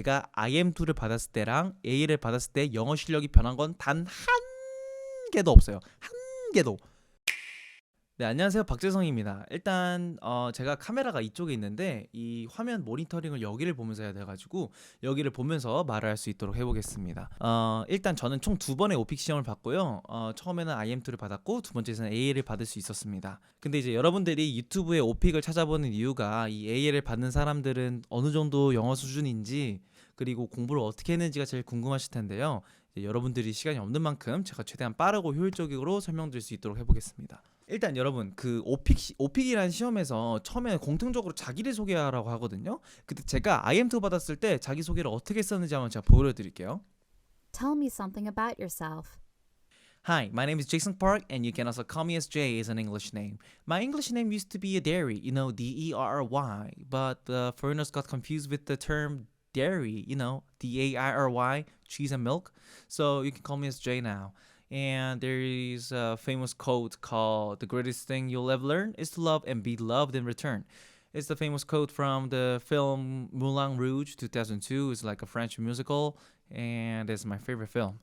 제가 IM2를 받았을 때랑 A를 받았을 때 영어 실력이 변한 건 단 한 개도 없어요. 한 개도. 네, 안녕하세요. 박재성입니다. 일단 제가 카메라가 이쪽에 있는데 이 화면 모니터링을 여기를 보면서 해야 돼가지고 여기를 보면서 말을 할 수 있도록 해보겠습니다. 일단 저는 총 2번의 오픽 시험을 봤고요. 처음에는 IM2를 받았고 두 번째에서는 AA를 받을 수 있었습니다. 근데 이제 여러분들이 유튜브에 오픽을 찾아보는 이유가 이 AA를 받는 사람들은 어느 정도 영어 수준인지 그리고 공부를 어떻게 했는지가 제일 궁금하실 텐데요. 여러분들이 시간이 없는 만큼 제가 최대한 빠르고 효율적으로 설명드릴 수 있도록 해보겠습니다. 일단 여러분 그 오픽이라는 시험에서 처음에 공통적으로 자기를 소개하라고 하거든요. 근데 제가 IM2 받았을 때 자기소개를 어떻게 썼는지 한번 제가 보여드릴게요. Tell me something about yourself. Hi, my name is Jason Park, and you can also call me as Jay as an English name. My English name used to be a dairy, Derry, but the foreigners got confused with the term dairy, Dairy, cheese and milk. So you can call me as Jay now. And there is a famous quote called "The greatest thing you'll ever learn is to love and be loved in return." It's the famous quote from the film Moulin Rouge 2002. It's like a French musical, and it's my favorite film.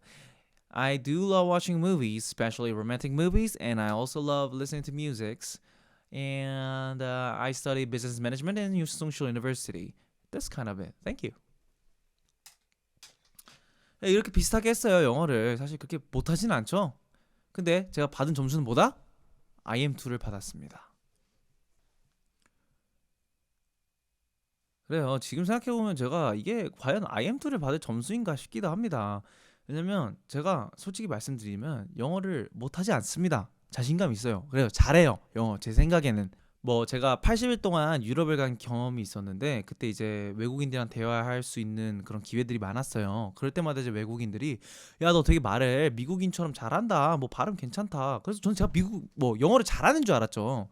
I do love watching movies, especially romantic movies, and I also love listening to musics. And I study business management at Sungsho University. That's kind of it. Thank you. 네, 이렇게 비슷하게 했어요, 영어를. 사실 그렇게 못하진 않죠. 근데 제가 받은 점수는 뭐다? IM2를 받았습니다. 그래요. 지금 생각해보면 제가 이게 과연 IM2를 받을 점수인가 싶기도 합니다. 왜냐면 제가 솔직히 말씀드리면 영어를 못하지 않습니다. 자신감 있어요. 그래요. 잘해요. 영어 제 생각에는. 뭐 제가 80일 동안 유럽을 간 경험이 있었는데 그때 이제 외국인들이랑 대화할 수 있는 그런 기회들이 많았어요. 그럴 때마다 이제 외국인들이 야, 너 되게 말해. 미국인처럼 잘한다. 뭐 발음 괜찮다. 그래서 저는 제가 미국 뭐 영어를 잘하는 줄 알았죠.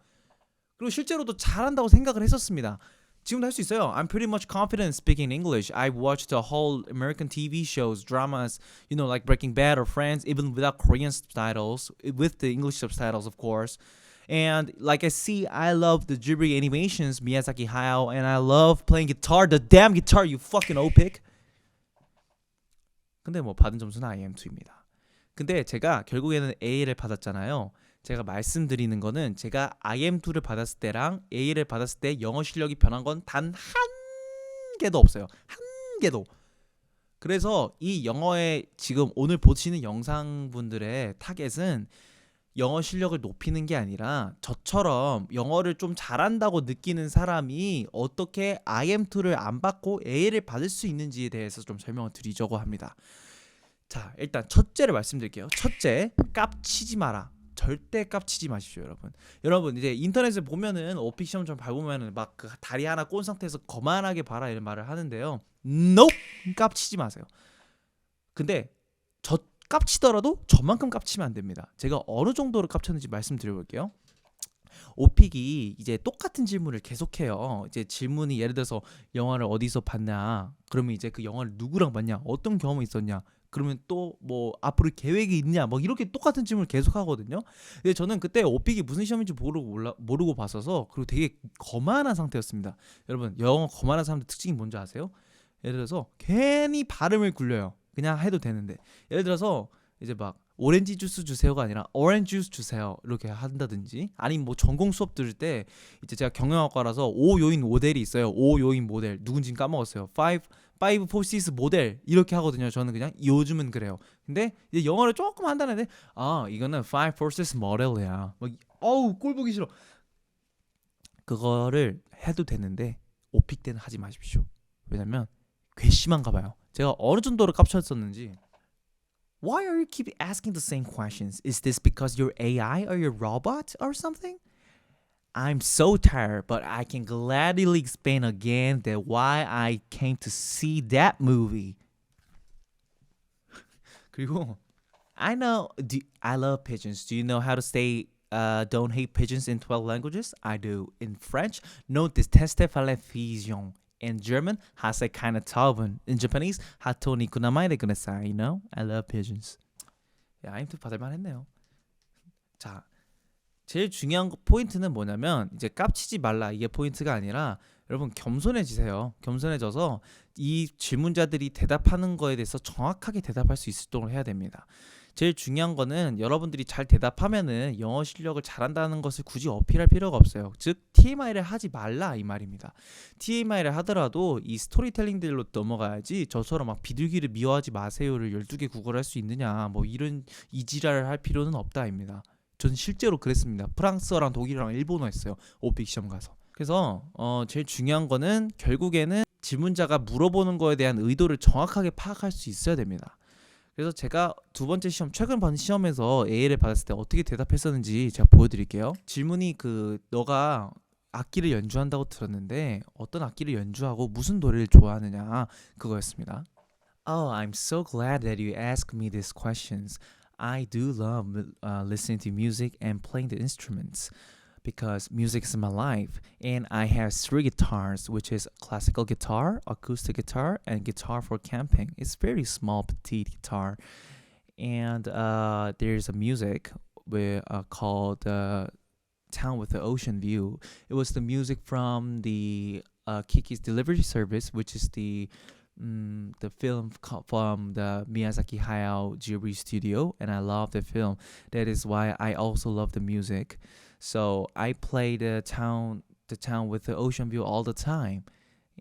그리고 실제로도 잘한다고 생각을 했었습니다. 지금도 할 수 있어요. I'm pretty much confident speaking English. I've watched the whole American TV shows, dramas, like Breaking Bad or Friends, even without Korean subtitles, with the English subtitles, of course. And like I see, I love the Ghibli animations, Miyazaki Hayao, and I love playing guitar. The damn guitar, you fucking opic. 근데 뭐 받은 점수는 IM2입니다. 근데 제가 결국에는 A를 받았잖아요. 제가 말씀드리는 거는 제가 IM2를 받았을 때랑 A를 받았을 때 영어 실력이 변한 건 단 한 개도 없어요. 한 개도. 그래서 이 영어의 지금 오늘 보시는 영상분들의 타겟은 영어 실력을 높이는 게 아니라 저처럼 영어를 좀 잘한다고 느끼는 사람이 어떻게 IM2를 안 받고 A를 받을 수 있는지에 대해서 좀 설명을 드리려고 합니다. 자, 일단 첫째를 말씀드릴게요. 첫째, 깝치지 마라. 절대 깝치지 마십시오, 여러분. 여러분 이제 인터넷에 보면은 오픽 시험 좀 밟으면은 막 그 다리 하나 꼰 상태에서 거만하게 봐라 이런 말을 하는데요. Nope, 깝치지 마세요. 근데 저 깝치더라도 저만큼 깝치면 안 됩니다. 제가 어느 정도로 깝쳤는지 말씀드려볼게요. 오픽이 이제 똑같은 질문을 계속해요. 이제 질문이 예를 들어서 영화를 어디서 봤냐? 그러면 이제 그 영화를 누구랑 봤냐? 어떤 경험이 있었냐? 그러면 또 뭐 앞으로 계획이 있냐? 뭐 이렇게 똑같은 질문을 계속 하거든요. 근데 저는 그때 오픽이 무슨 시험인지 모르고 봤어서 그리고 되게 거만한 상태였습니다. 여러분 영어 거만한 사람들 특징이 뭔지 아세요? 예를 들어서 괜히 발음을 굴려요. 그냥 해도 되는데 예를 들어서 이제 막 오렌지 주스 주세요가 아니라 오렌지 주스 주세요 이렇게 한다든지 아니면 뭐 전공 수업 들을 때 이제 제가 경영학과라서 5요인 모델이 있어요. 5요인 모델 누군지는 까먹었어요. 5 forces 모델 이렇게 하거든요. 저는 그냥 요즘은 그래요. 근데 이제 영어를 조금 한다는데 이거는 5 forces 모델이야. 막 어우 꼴 보기 싫어. 그거를 해도 되는데 오픽 때는 하지 마십시오. 왜냐면 괘씸한가 봐요. 제가 어느 정도로 깝쳤었는지. Why are you keep asking the same questions? Is this because you're AI or you're robot or something? I'm so tired, but I can gladly explain again that why I came to see that movie. 그리고 I know I love pigeons. Do you know how to say don't hate pigeons in 12 languages? I do. In French, no détestez pas les pigeons. In German, 하세 keine Tauben. In Japanese, 하토니 구나마이데 구나사이. I love pigeons. 야, IM2 받을만 했네요. 자, 제일 중요한 포인트는 뭐냐면 이제 깝치지 말라 이게 포인트가 아니라 여러분 겸손해지세요. 겸손해져서 이 질문자들이 대답하는 거에 대해서 정확하게 대답할 수 있을 정도로 해야 됩니다. 제일 중요한 거는 여러분들이 잘 대답하면은 영어 실력을 잘한다는 것을 굳이 어필할 필요가 없어요. 즉 TMI를 하지 말라 이 말입니다. TMI를 하더라도 이 스토리텔링들로 넘어가야지 저처럼 막 비둘기를 미워하지 마세요를 12개 국어를 할 수 있느냐 뭐 이런 이지랄을 할 필요는 없다입니다. 전 실제로 그랬습니다. 프랑스어랑 독일어랑 일본어 했어요. 오픽 시험 가서. 그래서 제일 중요한 거는 결국에는 질문자가 물어보는 거에 대한 의도를 정확하게 파악할 수 있어야 됩니다. 그래서 제가 두 번째 시험 최근 본 시험에서 AL을 받았을 때 어떻게 대답했었는지 제가 보여드릴게요. 질문이 너가 악기를 연주한다고 들었는데 어떤 악기를 연주하고 무슨 노래를 좋아하느냐 그거였습니다. Oh, I'm so glad that you asked me these questions. I do love listening to music and playing the instruments. Because music is my life, and I have three guitars, which is classical guitar, acoustic guitar, and guitar for camping. It's very small, petite guitar, and there's a music called "Town with the Ocean View." It was the music from the Kiki's Delivery Service, which is the film from the Miyazaki Hayao Ghibli studio, and I love the film. That is why I also love the music. So I play the town with the ocean view all the time,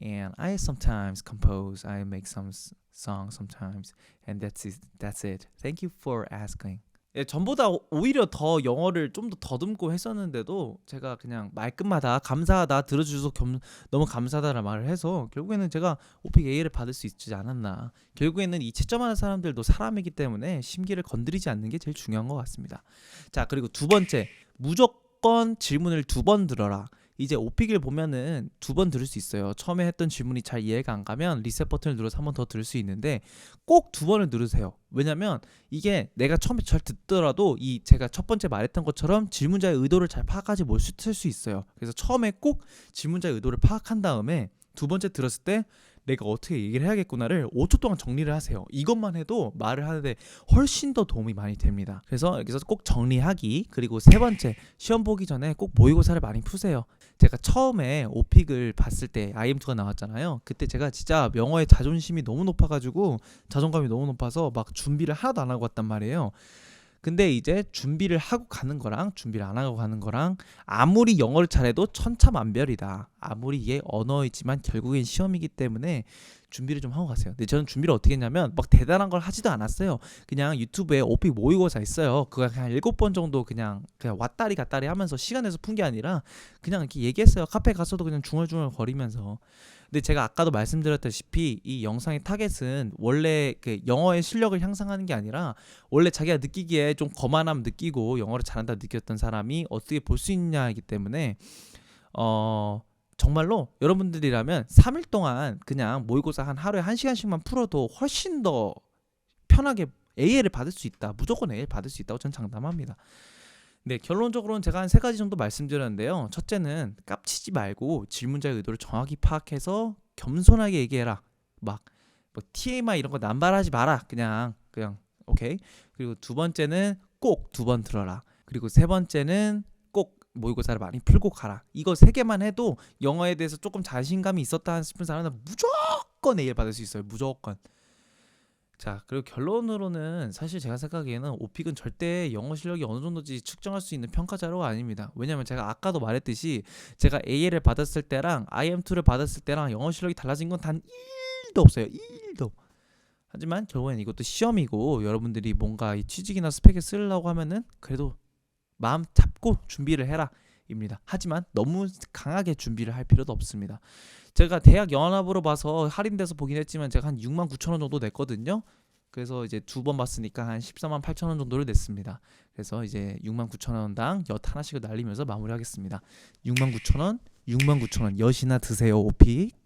and I sometimes compose. I make some songs sometimes, and that's it. That's it. Thank you for asking. 예, 전보다 오히려 더 영어를 좀 더 더듬고 했었는데도 제가 그냥 말끝마다 감사하다 들어주셔서 너무 감사하다라는 말을 해서 결국에는 제가 오픽 A를 받을 수 있지 않았나. 결국에는 이 채점하는 사람들도 사람이기 때문에 심기를 건드리지 않는 게 제일 중요한 것 같습니다. 자, 그리고 두 번째, 무조건 질문을 두 번 들어라. 이제 오픽을 보면은 두 번 들을 수 있어요. 처음에 했던 질문이 잘 이해가 안 가면 리셋 버튼을 눌러서 한 번 더 들을 수 있는데 꼭 두 번을 누르세요. 왜냐면 이게 내가 처음에 잘 듣더라도 이 제가 첫 번째 말했던 것처럼 질문자의 의도를 잘 파악하지 못할 수 있어요. 그래서 처음에 꼭 질문자의 의도를 파악한 다음에 두 번째 들었을 때 내가 어떻게 얘기를 해야겠구나를 5초 동안 정리를 하세요. 이것만 해도 말을 하는데 훨씬 더 도움이 많이 됩니다. 그래서 여기서 꼭 정리하기, 그리고 세 번째, 시험 보기 전에 꼭 모의고사를 많이 푸세요. 제가 처음에 오픽을 봤을 때 IM2가 나왔잖아요. 그때 제가 진짜 영어의 자존심이 너무 높아가지고 자존감이 너무 높아서 막 준비를 하나도 안 하고 왔단 말이에요. 근데 이제 준비를 하고 가는 거랑 준비를 안 하고 가는 거랑 아무리 영어를 잘해도 천차만별이다. 아무리 이게 언어이지만 결국엔 시험이기 때문에 준비를 좀 하고 가세요. 근데 저는 준비를 어떻게 했냐면 막 대단한 걸 하지도 않았어요. 그냥 유튜브에 오픽 모의고사 있어요. 그거 그냥 7번 정도 그냥 왔다리 갔다리 하면서 시간 내서 푼 게 아니라 그냥 이렇게 얘기했어요. 카페 가서도 그냥 중얼중얼 거리면서. 근데 제가 아까도 말씀드렸다시피 이 영상의 타겟은 원래 그 영어의 실력을 향상하는 게 아니라 원래 자기가 느끼기에 좀 거만함 느끼고 영어를 잘한다 느꼈던 사람이 어떻게 볼 수 있냐이기 때문에 정말로 여러분들이라면 3일 동안 그냥 모의고사 한 하루에 1시간씩만 풀어도 훨씬 더 편하게 AL을 받을 수 있다. 무조건 AL 받을 수 있다고 저는 장담합니다. 네, 결론적으로는 제가 한 3가지 정도 말씀드렸는데요. 첫째는 깝치지 말고 질문자의 의도를 정확히 파악해서 겸손하게 얘기해라. 막 뭐 TMI 이런 거 남발하지 마라. 그냥 오케이. 그리고 두 번째는 꼭 두 번 들어라. 그리고 세 번째는 꼭 모의고사를 많이 풀고 가라. 이거 3개만 해도 영어에 대해서 조금 자신감이 있었다 싶은 사람은 무조건 AL 받을 수 있어요. 무조건. 자, 그리고 결론으로는 사실 제가 생각하기에는 오픽은 절대 영어 실력이 어느 정도인지 측정할 수 있는 평가 자료가 아닙니다. 왜냐면 제가 아까도 말했듯이 제가 AL을 받았을 때랑 IM2를 받았을 때랑 영어 실력이 달라진 건 단 1도 없어요. 1도. 하지만 결국엔 이것도 시험이고 여러분들이 뭔가 이 취직이나 스펙에 쓰려고 하면은 그래도 마음 잡고 준비를 해라 입니다. 하지만 너무 강하게 준비를 할 필요도 없습니다. 제가 대학 연합으로 봐서 할인돼서 보긴 했지만 제가 한 69,000원 정도 냈거든요. 그래서 이제 두 번 봤으니까 한 148,000원 정도를 냈습니다. 그래서 이제 69,000원당 엿 하나씩을 날리면서 마무리하겠습니다. 69,000원, 69,000원 엿이나 드세요 오픽.